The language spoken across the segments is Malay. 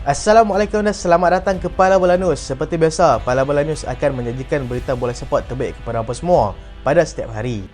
Assalamualaikum dan selamat datang ke Pala Bola News. Seperti biasa, Pala Bola News akan menyajikan berita bola sepak terbaik kepada anda semua pada setiap hari.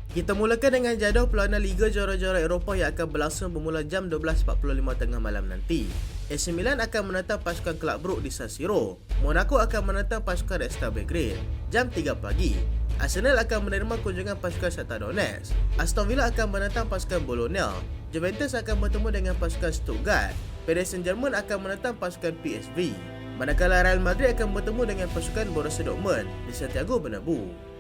Kita mulakan dengan jadual perlawanan Liga Juara-Juara Eropah yang akan berlangsung bermula jam 12.45 tengah malam nanti. AC Milan akan menentang pasukan Club Brugge di San Siro. Monaco akan menentang pasukan Red Star Belgrade. Jam 3 pagi, Arsenal akan menerima kunjungan pasukan Shakhtar Donetsk. Aston Villa akan menentang pasukan Bologna. Juventus akan bertemu dengan pasukan Stuttgart. Paris Saint-Germain akan menentang pasukan PSV. Manakala Real Madrid akan bertemu dengan pasukan Borussia Dortmund di Santiago Bernabeu.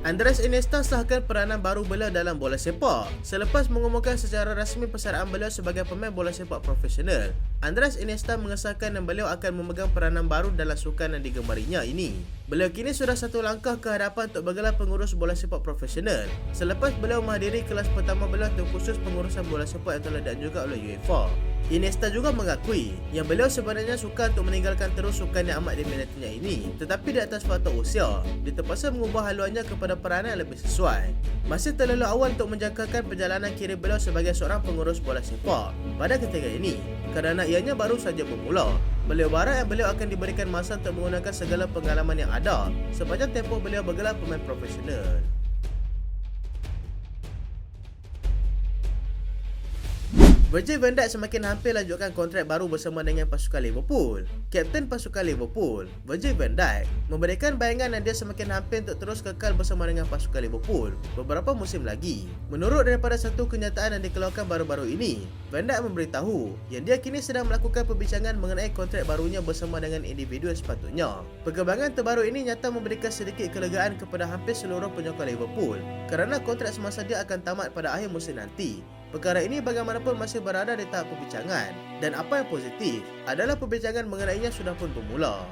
Andres Iniesta sahkan peranan baru beliau dalam bola sepak. Selepas mengumumkan secara rasmi persaraan beliau sebagai pemain bola sepak profesional, Andres Iniesta mengesahkan yang beliau akan memegang peranan baru dalam sukan yang digemarinya ini. Beliau kini sudah satu langkah ke hadapan untuk bergelar pengurus bola sepak profesional selepas beliau menghadiri kelas pertama beliau untuk khusus pengurusan bola sepak yang telah diadakan juga oleh UEFA. Iniesta juga mengakui yang beliau sebenarnya suka untuk meninggalkan terus sukan yang amat diminatinya ini, tetapi di atas faktor usia, dia terpaksa mengubah haluannya kepada peranan yang lebih sesuai. Masih terlalu awal untuk menjangkakan perjalanan kiri beliau sebagai seorang pengurus bola sepak pada ketika ini, kerana ianya baru saja bermula. Beliau berharap yang beliau akan diberikan masa untuk menggunakan segala pengalaman yang ada sepanjang tempoh beliau bergelar pemain profesional. Virgil van Dijk semakin hampir lanjutkan kontrak baru bersama dengan pasukan Liverpool. Kapten pasukan Liverpool, Virgil van Dijk, memberikan bayangan yang dia semakin hampir untuk terus kekal bersama dengan pasukan Liverpool beberapa musim lagi. Menurut daripada satu kenyataan yang dikeluarkan baru-baru ini, Van Dijk memberitahu yang dia kini sedang melakukan perbincangan mengenai kontrak barunya bersama dengan individu sepatutnya. Perkembangan terbaru ini nyata memberikan sedikit kelegaan kepada hampir seluruh penyokong Liverpool kerana kontrak semasa dia akan tamat pada akhir musim nanti. Perkara ini bagaimanapun masih berada di tahap perbincangan, dan apa yang positif adalah perbincangan mengenainya sudah pun bermula.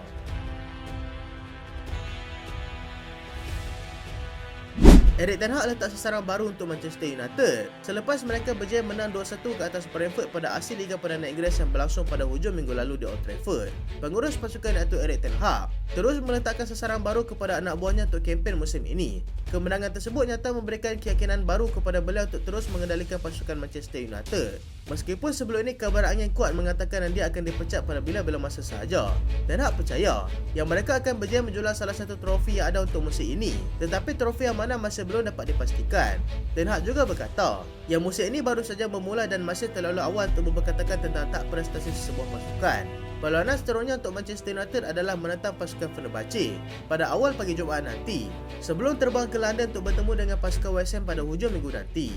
Erik ten Hag letak sasaran baru untuk Manchester United selepas mereka berjaya menang 2-1 ke atas Brentford pada aksi Liga Perdana Inggeris yang berlangsung pada hujung minggu lalu di Old Trafford. Pengurus pasukan iaitu Erik ten Hag terus meletakkan sasaran baru kepada anak buahnya untuk kempen musim ini. Kemenangan tersebut nyata memberikan keyakinan baru kepada beliau untuk terus mengendalikan pasukan Manchester United. Meskipun sebelum ini kabar angin kuat mengatakan yang dia akan dipecat pada bila-bila masa sahaja, Ten Hag percaya yang mereka akan berjaya menjual salah satu trofi yang ada untuk musim ini, tetapi trofi yang mana masih belum dapat dipastikan. Ten Hag juga berkata yang musim ini baru saja bermula dan masih terlalu awal untuk berkatakan tentang tak prestasi sebuah pasukan. Perlawanan seterusnya untuk Manchester United adalah menentang pasukan Fenerbahce pada awal pagi Jumaat nanti, sebelum terbang ke London untuk bertemu dengan pasukan West Ham pada hujung minggu nanti.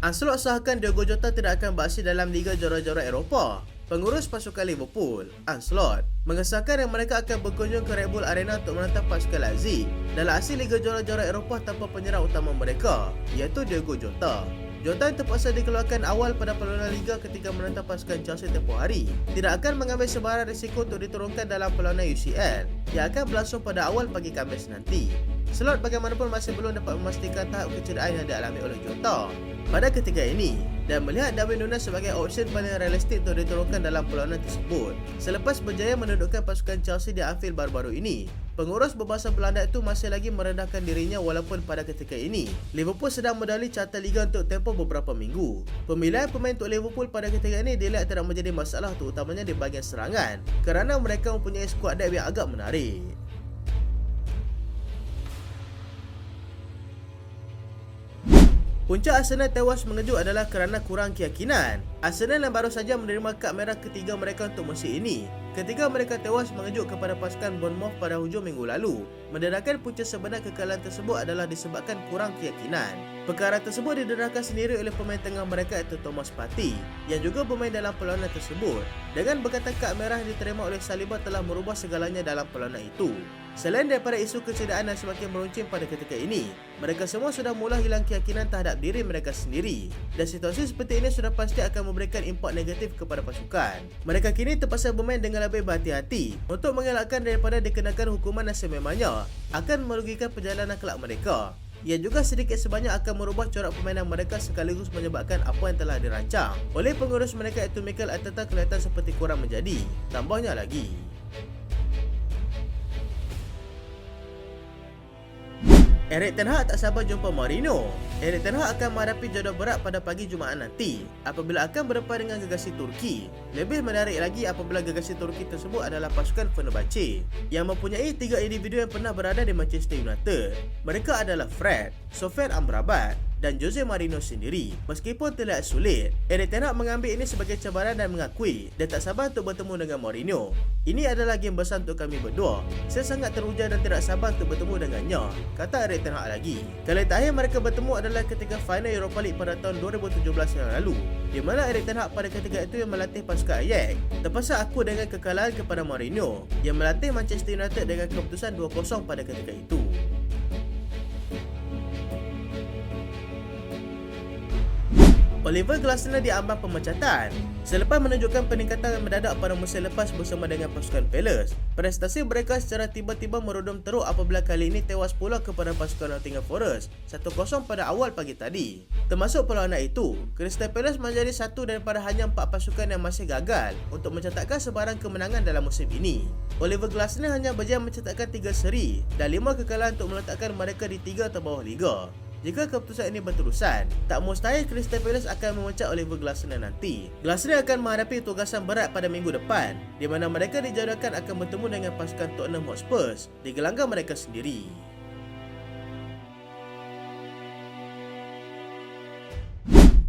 Ancelotti sahkan Diogo Jota tidak akan beraksi dalam Liga Juara-Juara Eropah. Pengurus pasukan Liverpool, Ancelotti, mengesahkan yang mereka akan berkunjung ke Red Bull Arena untuk menentang pasukan Leipzig dalam aksi Liga Juara-Juara Eropah tanpa penyerang utama mereka, iaitu Diogo Jota. Jota yang terpaksa dikeluarkan awal pada perlawanan Liga ketika menentang pasukan Chelsea tempoh hari tidak akan mengambil sebarang risiko untuk diturunkan dalam perlawanan UCL yang akan berlangsung pada awal pagi Khamis nanti. Slot bagaimanapun masih belum dapat memastikan tahap kecederaan yang dialami oleh Jota pada ketika ini dan melihat Darwin Núñez sebagai opsi paling realistik untuk diturunkan dalam perlawanan tersebut. Selepas berjaya mendudukkan pasukan Chelsea di Anfield baru-baru ini, pengurus berbahasa Belanda itu masih lagi merendahkan dirinya walaupun pada ketika ini Liverpool sedang mendahului carta Liga untuk tempoh beberapa minggu. Pemilihan pemain untuk Liverpool pada ketika ini dilihat tidak menjadi masalah terutamanya di bahagian serangan kerana mereka mempunyai skuad depth yang agak menarik. Punca Arsenal tewas mengejut adalah kerana kurang keyakinan. Arsenal yang baru saja menerima kad merah ketiga mereka untuk musim ini ketika mereka tewas mengejut kepada pasukan Bournemouth pada hujung minggu lalu. Mendedahkan punca sebenar kekalahan tersebut adalah disebabkan kurang keyakinan. Perkara tersebut didedahkan sendiri oleh pemain tengah mereka iaitu Thomas Partey yang juga bermain dalam perlawanan tersebut. Dengan berkata kad merah yang diterima oleh Saliba telah merubah segalanya dalam perlawanan itu. Selain daripada isu kecederaan yang semakin meruncing pada ketika ini, mereka semua sudah mula hilang keyakinan terhadap diri mereka sendiri dan situasi seperti ini sudah pasti akan memberikan impak negatif kepada pasukan. Mereka kini terpaksa bermain dengan lebih berhati-hati untuk mengelakkan daripada dikenakan hukuman yang sememangnya akan merugikan perjalanan kelab mereka. ia juga sedikit sebanyak akan merubah corak permainan mereka sekaligus menyebabkan apa yang telah dirancang oleh pengurus mereka iaitu Mikel Arteta kelihatan seperti kurang menjadi. Tambahnya lagi, Erik ten Hag tak sabar jumpa Mourinho. Erik ten Hag akan menghadapi jadual berat pada pagi Jumaat nanti apabila akan berdepan dengan gegasi Turki. Lebih menarik lagi apabila gegasi Turki tersebut adalah pasukan Fenerbahce yang mempunyai 3 individu yang pernah berada di Manchester United. Mereka adalah Fred, Sofyan Amrabat dan Jose Mourinho sendiri. Meskipun terlihat sulit, Erik ten Hag mengambil ini sebagai cabaran dan mengakui dia tak sabar untuk bertemu dengan Mourinho. Ini adalah game besar untuk kami berdua. Saya sangat teruja dan tidak sabar untuk bertemu dengannya, kata Erik ten Hag lagi. Kali terakhir mereka bertemu adalah ketika final Europa League pada tahun 2017 yang lalu, di mana Erik ten Hag pada ketika itu yang melatih pasukan Ajax terpaksa aku dengan kekalahan kepada Mourinho yang melatih Manchester United dengan keputusan 2-0 pada ketika itu. Oliver Glasner diambang pemecatan selepas menunjukkan peningkatan mendadak pada musim lepas bersama dengan pasukan Palace. Prestasi mereka secara tiba-tiba merodom teruk apabila kali ini tewas pula kepada pasukan Nottingham Forest 1-0 pada awal pagi tadi. Termasuk perlawanan itu, Crystal Palace menjadi satu daripada hanya 4 pasukan yang masih gagal untuk mencatatkan sebarang kemenangan dalam musim ini. Oliver Glasner hanya berjaya mencatatkan 3 seri dan 5 kekalahan untuk meletakkan mereka di 3 terbawah liga. Jika keputusan ini berterusan, tak mustahil Crystal Palace akan memecat Oliver Glasner nanti. Glasner akan menghadapi tugasan berat pada minggu depan, di mana mereka dijadualkan akan bertemu dengan pasukan Tottenham Hotspur di gelanggang mereka sendiri.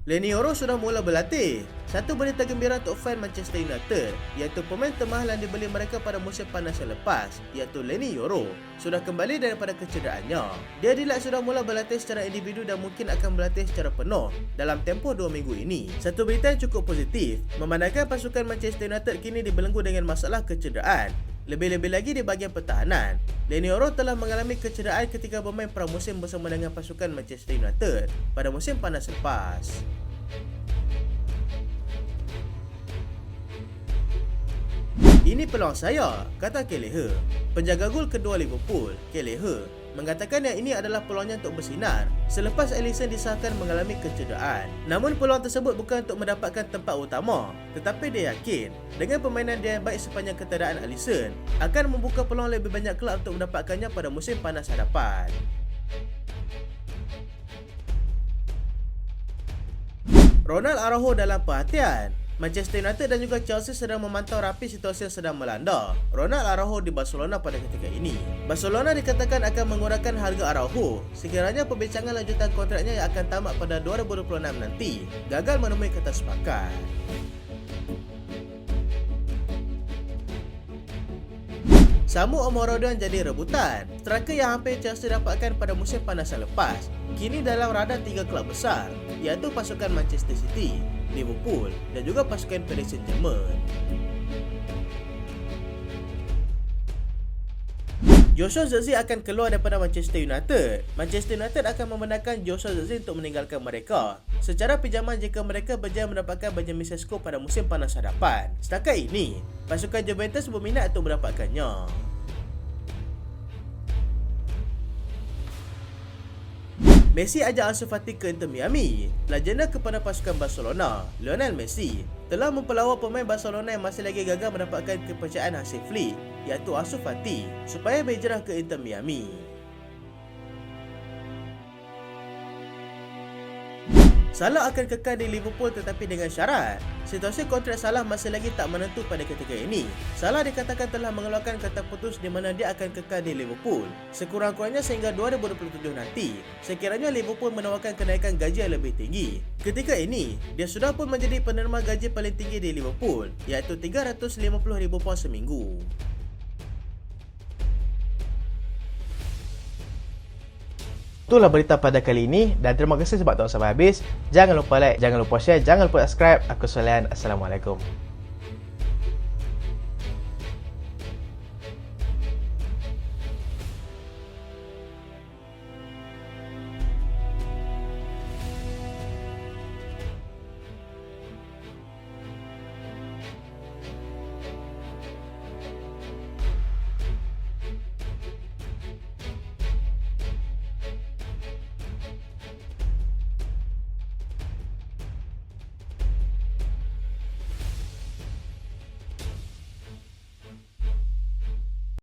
Leny Yoro sudah mula berlatih. Satu berita gembira untuk fan Manchester United, iaitu pemain termahal yang dibeli mereka pada musim panas yang lepas, iaitu Leny Yoro, sudah kembali daripada kecederaannya. Dia dilak sudah mula berlatih secara individu dan mungkin akan berlatih secara penuh dalam tempoh 2 minggu ini. Satu berita yang cukup positif, memandangkan pasukan Manchester United kini dibelenggu dengan masalah kecederaan. Lebih-lebih lagi di bahagian pertahanan, Leny Yoro telah mengalami kecederaan ketika bermain pramusim bersama dengan pasukan Manchester United pada musim panas lepas. Ini peluang saya, kata Kelleher. Penjaga gol kedua Liverpool, Kelleher, mengatakan yang ini adalah peluangnya untuk bersinar selepas Alisson disahkan mengalami kecederaan. Namun peluang tersebut bukan untuk mendapatkan tempat utama, tetapi dia yakin dengan permainan dia yang baik sepanjang ketiadaan Alisson akan membuka peluang lebih banyak kelab untuk mendapatkannya pada musim panas hadapan. Ronald Araujo dalam perhatian. Manchester United dan juga Chelsea sedang memantau rapi situasi yang sedang melanda Ronald Araujo di Barcelona pada ketika ini. Barcelona dikatakan akan mengurangkan harga Araujo sekiranya perbincangan lanjutan kontraknya yang akan tamat pada 2026 nanti gagal menemui kata sepakat. Samu Omorodion jadi rebutan. Striker yang hampir Chelsea dapatkan pada musim panas yang lepas kini dalam radar 3 kelab besar, iaitu pasukan Manchester City, Liverpool dan juga pasukan Paris Saint-Germain. Joshua Zirkzee akan keluar daripada Manchester United. Manchester United akan membenarkan Joshua Zirkzee untuk meninggalkan mereka secara pinjaman jika mereka berjaya mendapatkan Benjamin Sesko pada musim panas hadapan. Setakat ini, pasukan Juventus berminat untuk mendapatkannya. Messi ajak Ansu Fati ke Inter Miami. Legenda kepada pasukan Barcelona, Lionel Messi, telah mempelawar pemain Barcelona yang masih lagi gagal mendapatkan kepercayaan Hansi Flick, iaitu Ansu Fati, supaya berhijrah ke Inter Miami. Salah akan kekal di Liverpool tetapi dengan syarat. Situasi kontrak Salah masih lagi tak menentu pada ketika ini. Salah dikatakan telah mengeluarkan kata putus di mana dia akan kekal di Liverpool sekurang-kurangnya sehingga 2027 nanti, sekiranya Liverpool menawarkan kenaikan gaji yang lebih tinggi. Ketika ini, dia sudah pun menjadi penerima gaji paling tinggi di Liverpool, iaitu £350,000 seminggu. Itulah berita pada kali ini dan terima kasih sebab tonton sampai habis. Jangan lupa like, jangan lupa share, jangan lupa subscribe. Aku Solian. Assalamualaikum.